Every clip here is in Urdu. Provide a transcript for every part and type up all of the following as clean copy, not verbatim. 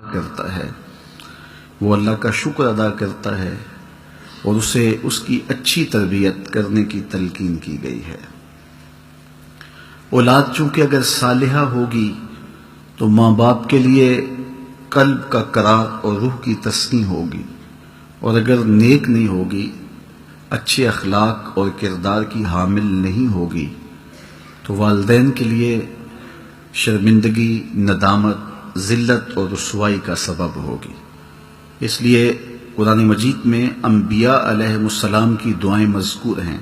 کرتا ہے، وہ اللہ کا شکر ادا کرتا ہے اور اسے اس کی اچھی تربیت کرنے کی تلقین کی گئی ہے۔ اولاد چونکہ اگر صالحہ ہوگی تو ماں باپ کے لیے قلب کا قرار اور روح کی تسکین ہوگی، اور اگر نیک نہیں ہوگی، اچھے اخلاق اور کردار کی حامل نہیں ہوگی تو والدین کے لیے شرمندگی، ندامت، ذلت اور رسوائی کا سبب ہوگی۔ اس لیے قرآن مجید میں انبیاء علیہ السلام کی دعائیں مذکور ہیں۔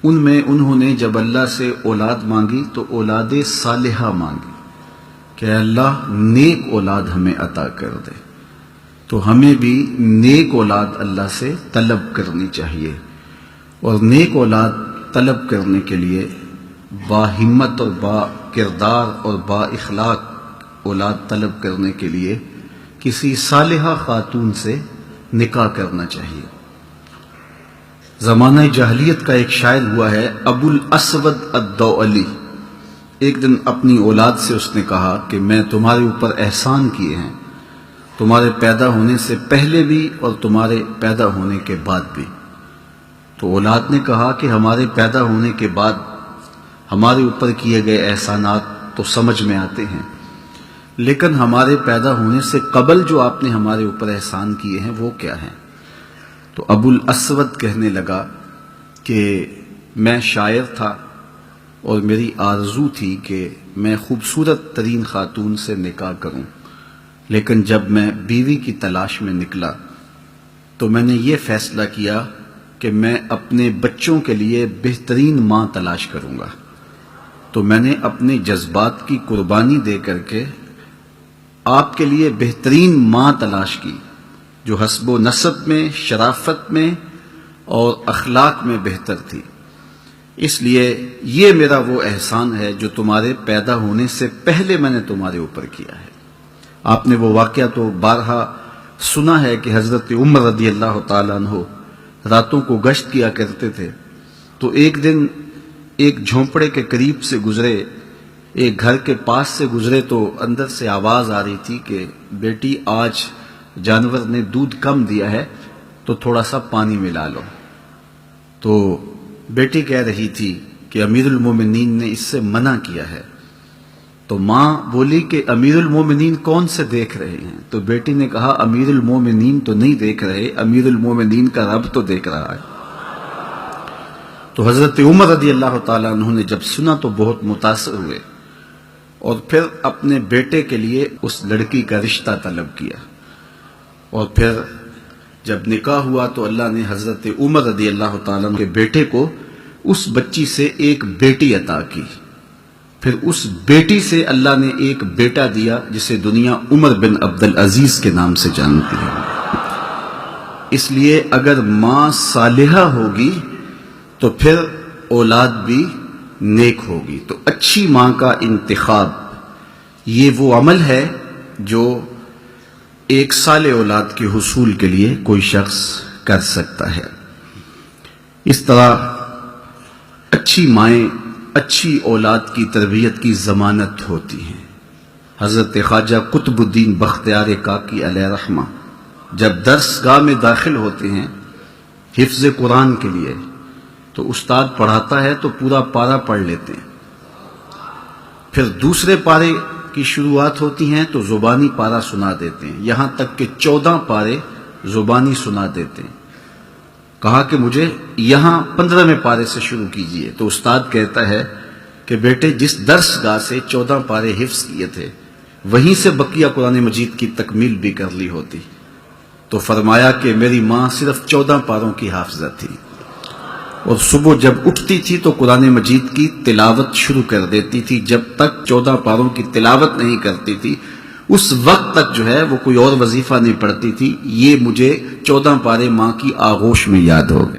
ان میں انہوں نے جب اللہ سے اولاد مانگی تو اولاد صالحہ مانگی کہ اے اللہ نیک اولاد ہمیں عطا کر دے، تو ہمیں بھی نیک اولاد اللہ سے طلب کرنی چاہیے، اور نیک اولاد طلب کرنے کے لیے با ہمت اور با کردار اور با اخلاق اولاد طلب کرنے کے لیے کسی صالحہ خاتون سے نکاح کرنا چاہیے۔ زمانہ جاہلیت کا ایک شاعر ہوا ہے ابو الاسود الدؤلی۔ ایک دن اپنی اولاد سے اس نے کہا کہ میں تمہارے اوپر احسان کیے ہیں، تمہارے پیدا ہونے سے پہلے بھی اور تمہارے پیدا ہونے کے بعد بھی۔ تو اولاد نے کہا کہ ہمارے پیدا ہونے کے بعد ہمارے اوپر کیے گئے احسانات تو سمجھ میں آتے ہیں، لیکن ہمارے پیدا ہونے سے قبل جو آپ نے ہمارے اوپر احسان کیے ہیں وہ کیا ہیں؟ تو ابو الاسود کہنے لگا کہ میں شاعر تھا اور میری آرزو تھی کہ میں خوبصورت ترین خاتون سے نکاح کروں، لیکن جب میں بیوی کی تلاش میں نکلا تو میں نے یہ فیصلہ کیا کہ میں اپنے بچوں کے لیے بہترین ماں تلاش کروں گا، تو میں نے اپنے جذبات کی قربانی دے کر کے آپ کے لیے بہترین ماں تلاش کی جو حسب و نسب میں، شرافت میں اور اخلاق میں بہتر تھی۔ اس لیے یہ میرا وہ احسان ہے جو تمہارے پیدا ہونے سے پہلے میں نے تمہارے اوپر کیا ہے۔ آپ نے وہ واقعہ تو بارہا سنا ہے کہ حضرت عمر رضی اللہ تعالیٰ عنہ راتوں کو گشت کیا کرتے تھے، تو ایک دن ایک جھونپڑے کے قریب سے گزرے، ایک گھر کے پاس سے گزرے، تو اندر سے آواز آ رہی تھی کہ بیٹی آج جانور نے دودھ کم دیا ہے تو تھوڑا سا پانی ملا لو۔ تو بیٹی کہہ رہی تھی کہ امیر المومنین نے اس سے منع کیا ہے۔ تو ماں بولی کہ امیر المومنین کون سے دیکھ رہے ہیں؟ تو بیٹی نے کہا امیر المومنین تو نہیں دیکھ رہے، امیر المومنین کا رب تو دیکھ رہا ہے۔ تو حضرت عمر رضی اللہ تعالیٰ عنہ نے جب سنا تو بہت متاثر ہوئے، اور پھر اپنے بیٹے کے لیے اس لڑکی کا رشتہ طلب کیا، اور پھر جب نکاح ہوا تو اللہ نے حضرت عمر رضی اللہ تعالیٰ عنہ کے بیٹے کو اس بچی سے ایک بیٹی عطا کی، پھر اس بیٹی سے اللہ نے ایک بیٹا دیا جسے دنیا عمر بن عبدالعزیز کے نام سے جانتی ہے۔ اس لیے اگر ماں صالحہ ہوگی تو پھر اولاد بھی نیک ہوگی۔ تو اچھی ماں کا انتخاب یہ وہ عمل ہے جو ایک صالح اولاد کے حصول کے لیے کوئی شخص کر سکتا ہے۔ اس طرح اچھی مائیں اچھی اولاد کی تربیت کی ضمانت ہوتی ہیں۔ حضرت خواجہ قطب الدین بختیار کاکی علیہ رحمہ جب درس گاہ میں داخل ہوتے ہیں حفظ قرآن کے لیے، تو استاد پڑھاتا ہے تو پورا پارہ پڑھ لیتے ہیں، پھر دوسرے پارے کی شروعات ہوتی ہیں تو زبانی پارہ سنا دیتے ہیں، یہاں تک کہ 14 پارے زبانی سنا دیتے ہیں۔ کہا کہ مجھے یہاں 15ویں پارے سے شروع کیجئے، تو استاد کہتا ہے کہ بیٹے جس درس گاہ سے 14 پارے حفظ کیے تھے وہیں سے بقیہ قرآن مجید کی تکمیل بھی کر لی ہوتی۔ تو فرمایا کہ میری ماں صرف 14 پاروں کی حافظہ تھی، اور صبح جب اٹھتی تھی تو قرآن مجید کی تلاوت شروع کر دیتی تھی، جب تک 14 پاروں کی تلاوت نہیں کرتی تھی اس وقت تک جو ہے وہ کوئی اور وظیفہ نہیں پڑھتی تھی۔ یہ مجھے 14 پارے ماں کی آغوش میں یاد ہو گئے۔